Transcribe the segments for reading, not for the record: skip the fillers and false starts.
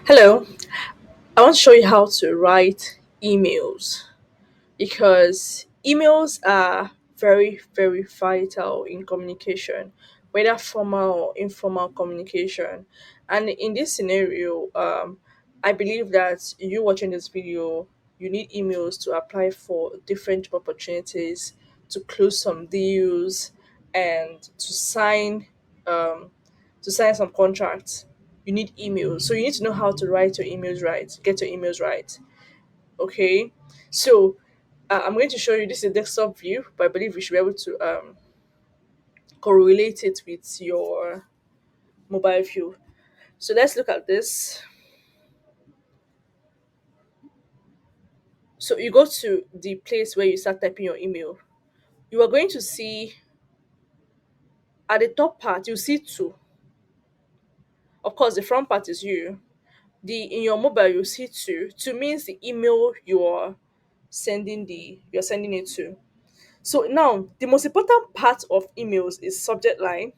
Hello, I want to show you how to write emails because emails are very, very vital in communication, whether formal or informal communication. And in this scenario, I believe that you watching this video, you need emails to apply for different job opportunities, to close some deals, and um, to sign some contracts. You need emails, so you need to know how to write your emails right, get your emails right. Okay, so I'm going to show you this is a desktop view, but I believe you should be able to correlate it with your mobile view. So let's look at this. So you go to the place where you start typing your email. You are going to see at the top part, you see two. Of course, the front part is you. The in your mobile you see two. Two means the email you're sending it to. So now the most important part of emails is subject line.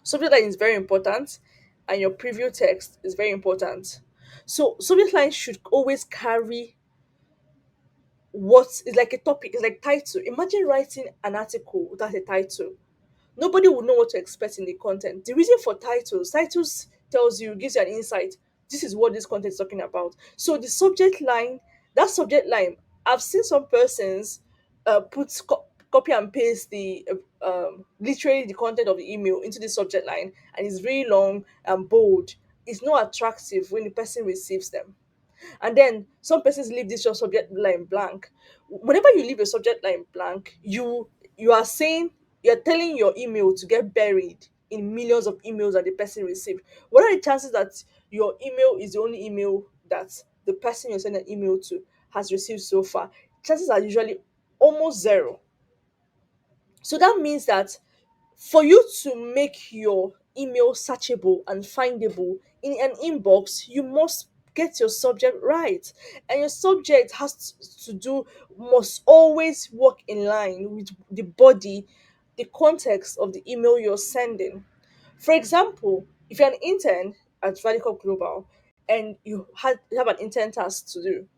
Subject line is very important, and your preview text is very important. So subject line should always carry what is like a topic, it's like title. Imagine writing an article without a title. Nobody will know what to expect in the content. The reason for titles tells you, gives you an insight. This is what this content is talking about. So the subject line, that subject line, I've seen some persons copy and paste the literally the content of the email into the subject line, and it's really long and bold. It's not attractive when the person receives them. And then some persons leave this your subject line blank. Whenever you leave a subject line blank, you are saying, you're telling your email to get buried in millions of emails that the person received. What are the chances that your email is the only email that the person you're sending an email to has received so far? Chances are usually almost zero. So that means that for you to make your email searchable and findable in an inbox, you must get your subject right. And your subject to do, must always work in line with the body, the context of the email you're sending. For example, if you're an intern at Valucop Global and you have an intern task to do,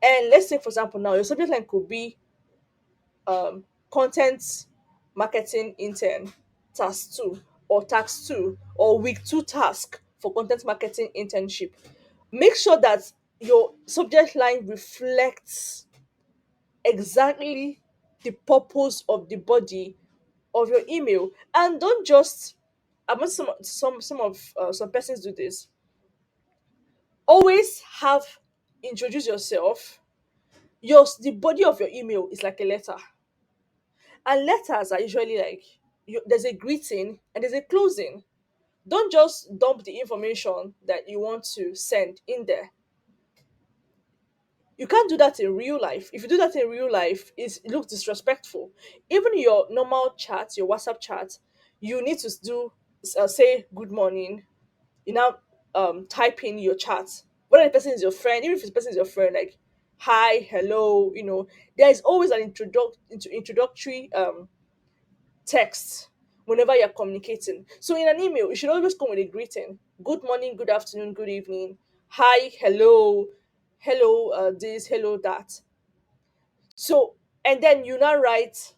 and let's say, for example, now your subject line could be content marketing intern task 2, or task 2, or week 2 task for content marketing internship. Make sure that your subject line reflects exactly the purpose of the body of your email, and don't just, I mean, some persons do this. Always have, introduce yourself. The body of your email is like a letter. And letters are usually like, there's a greeting and there's a closing. Don't just dump the information that you want to send in there. You can't do that in real life. If you do that in real life, it looks disrespectful. Even your normal chat, your WhatsApp chat, you need to say good morning. You now type in your chat. Whether the person is your friend, even if the person is your friend, like hi, hello, there is always an introductory text whenever you're communicating. So in an email, you should always come with a greeting. Good morning, good afternoon, good evening. Hi, hello, hello, this, hello, that. So, and then you now write,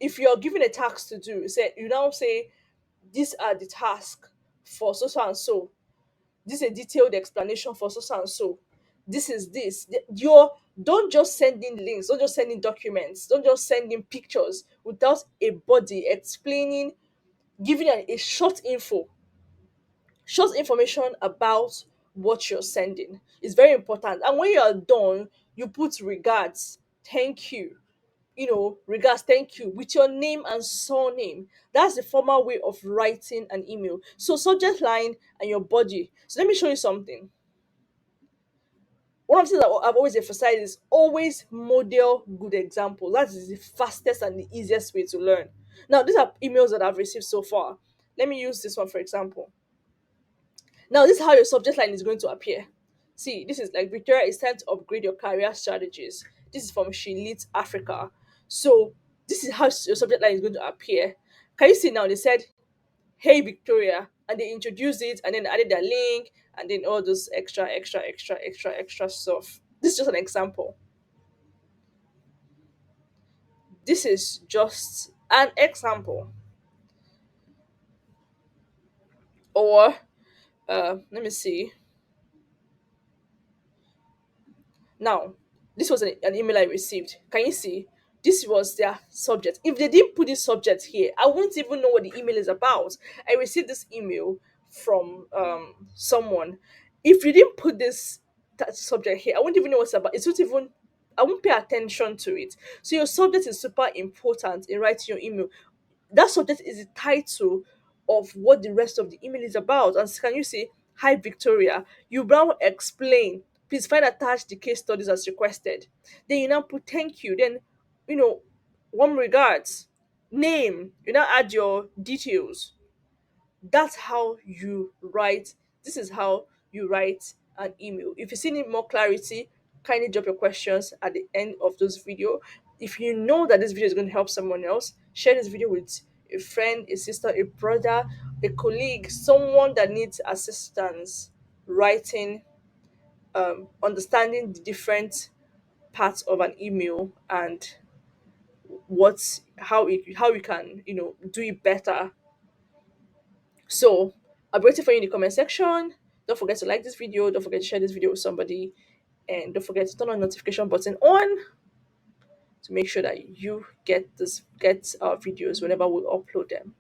if you're given a task to do, you now say, these are the tasks for so so and so. This is a detailed explanation for so so and so. This is this. You're Don't just send in links, don't just send in documents, don't just send in pictures without a body explaining, giving a short information about what you're sending. Is very important. And when you are done, you put regards, thank you, regards, thank you, with your name and surname. That's the formal way of writing an email. So subject line and your body. So let me show you something. One of the things that I've always emphasized is always model good example. That is the fastest and the easiest way to learn. Now, these are emails that I've received so far. Let me use this one for example. Now, this is how your subject line is going to appear. See, this is like, Victoria, it's time to upgrade your career strategies. This is from She Leads Africa. So, this is how your subject line is going to appear. Can you see now? They said, hey, Victoria, and they introduced it and then added their link and then all those extra stuff. This is just an example. This is just an example. Or let me see. Now, this was an email I received. Can you see? This was their subject. If they didn't put this subject here, I wouldn't even know what the email is about. I received this email from someone. If you didn't put this that subject here, I wouldn't even know what's about. It wouldn't even I won't pay attention to it. So your subject is super important in writing your email. That subject is the title of what the rest of the email is about. And can you say, "Hi Victoria, you now explain. Please find attached the case studies as requested." Then you now put thank you. Then, you know, warm regards, name. You now add your details. That's how you write. This is how you write an email. If you still need more clarity, kindly drop your questions at the end of this video. If you know that this video is going to help someone else, share this video with a friend, a sister, a brother, a colleague, someone that needs assistance writing, understanding the different parts of an email and how you can do it better. So I'll be waiting for you in the comment section. Don't forget to like this video. Don't forget to share this video with somebody. And don't forget to turn on notification button on to make sure that you get our videos whenever we upload them.